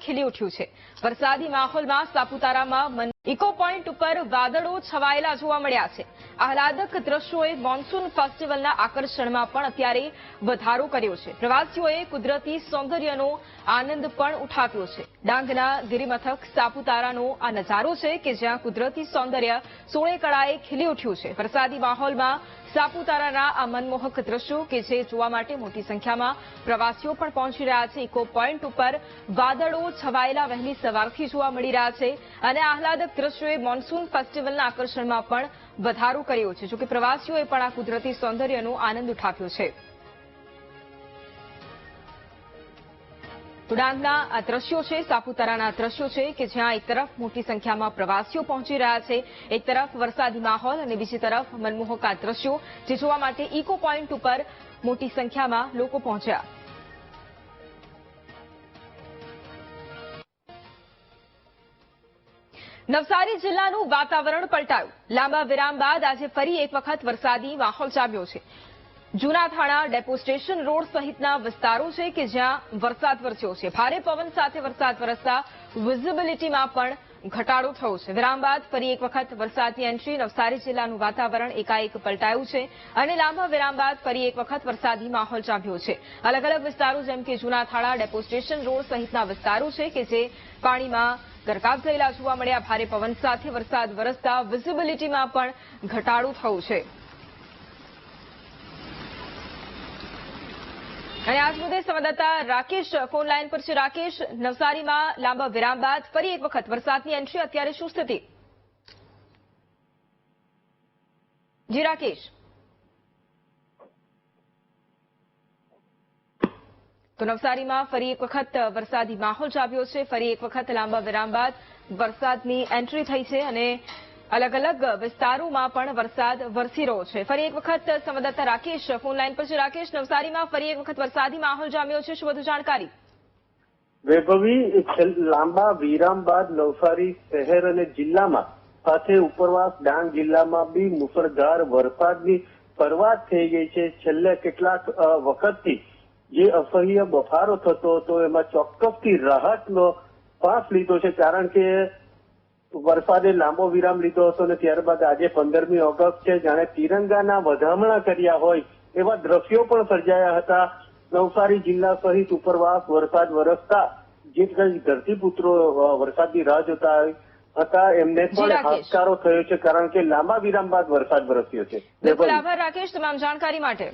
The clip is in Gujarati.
ખીલી ઉઠ્યું છે। વરસાદી માહોલમાં સાપુતારામાં ઇકો પોઈન્ટ ઉપર વાદળો છવાયેલા જોવા મળ્યા છે। આહલાદક દ્રશ્યોએ મોન્સૂન ફેસ્ટિવલના આકર્ષણમાં પણ અત્યારે વધારો કર્યો છે। પ્રવાસીઓએ કુદરતી સૌંદર્યનો આનંદ પણ ઉઠાવ્યો છે। ડાંગના ગિરિમથક સાપુતારાનો આ નજારો છે કે જ્યાં કુદરતી સૌંદર્ય સોળે કળાએ ખીલી ઉઠ્યું છે। વરસાદી માહોલમાં સાપુતારાના આ મનમોહક દ્રશ્યો કે જે જોવા માટે મોટી સંખ્યામાં પ્રવાસીઓ પણ પહોંચી રહ્યા છે। ઇકો પોઈન્ટ ઉપર વાદળો છવાયેલા વહેલી સવારથી જોવા મળી રહ્યા છે અને આહલાદક દ્રશ્યોએ મોન્સૂન ફેસ્ટિવલના આકર્ષણમાં પણ વધારો કર્યો છે। જોકે પ્રવાસીઓએ પણ આ કુદરતી સૌંદર્યનો આનંદ ઉઠાવ્યો છે। તો ડાંગના આ દ્રશ્યો છે, સાપુતારાના દ્રશ્યો છે કે જ્યાં એક તરફ મોટી સંખ્યામાં પ્રવાસીઓ પહોંચી રહ્યા છે, એક તરફ વરસાદી માહોલ અને બીજી તરફ મનમોહક આ દ્રશ્યો જે જોવા માટે ઇકો પોઈન્ટ ઉપર મોટી સંખ્યામાં લોકો પહોંચ્યા। નવસારી જિલ્લાનું વાતાવરણ પલટાયું। લાંબા વિરામ બાદ આજે ફરી એક વખત વરસાદી માહોલ જામ્યો છે। જૂના થાણા ડેપો સ્ટેશન રોડ સહિતના વિસ્તારો છે કે જ્યાં વરસાદ વરસ્યો છે। ભારે પવન સાથે વરસાદ વરસતા વિઝિબિલિટીમાં પણ ઘટાડો થયો છે। વિરામ બાદ ફરી એક વખત વરસાદની એન્ટ્રી। નવસારી જિલ્લાનું વાતાવરણ એકાએક પલટાયું છે અને લાંબા વિરામ બાદ ફરી એક વખત વરસાદી માહોલ જામ્યો છે। અલગ અલગ વિસ્તારો જેમ કે જૂના થાણા ડેપો સ્ટેશન રોડ સહિતના વિસ્તારો છે કે જે પાણીમાં ગરકાવ થયેલા જોવા મળ્યા। ભારે પવન સાથે વરસાદ વરસતા વિઝિબિલિટીમાં પણ ઘટાડો થયો છે અને આજ મુદ્દે સંવાદદાતા રાકેશ ફોન લાઈન પર છે। રાકેશ, નવસારીમાં લાંબા વિરામ બાદ ફરી એક વખત વરસાદની એન્ટ્રી, અત્યારે શું સ્થિતિ? જી રાકેશ। તો નવસારીમાં ફરી એક વખત વરસાદી માહોલ જામ્યો છે। ફરી એક વખત લાંબા વિરામ બાદ વરસાદની એન્ટ્રી થઈ છે અને અલગ અલગ વિસ્તારોમાં પણ વરસાદ વરસી રહ્યો છે। ફરી એક વખત સંવાદદાતા રાકેશ ફોન લાઈન પર છે। રાકેશ, નવસારીમાં ફરી એક વખત વરસાદી માહોલ જામ્યો છે, શું વધુ જાણકારી? વૈભવી, લાંબા વિરામ બાદ નવસારી શહેર અને જિલ્લામાં સાથે ઉપરવાસ ડાંગ જિલ્લામાં બી મુસળધાર વરસાદની શરૂઆત થઈ ગઈ છે। છેલ્લે કેટલાક વખતથી જે અસહ્ય બફારો થતો હતો એમાં ચોક્કસથી રાહતનો શ્વાસ લીધો છે, કારણ કે વરસાદે લાંબો વિરામ લીધો હતો અને ત્યારબાદ આજે 15મી ઓગસ્ટ છે, જાણે તિરંગાના વધામણા કર્યા હોય એવા દ્રશ્યો પણ સર્જાયા હતા। નવસારી જિલ્લા સહિત ઉપરવાસ વરસાદ વરસતા જે કઈ ધરતીપુત્રો વરસાદની રાહ જોતા હતા એમને પણ હાશકારો થયો છે, કારણ કે લાંબા વિરામ બાદ વરસાદ વરસ્યો છે। બિલકુલ, આભાર રાકેશ તમામ જાણકારી માટે।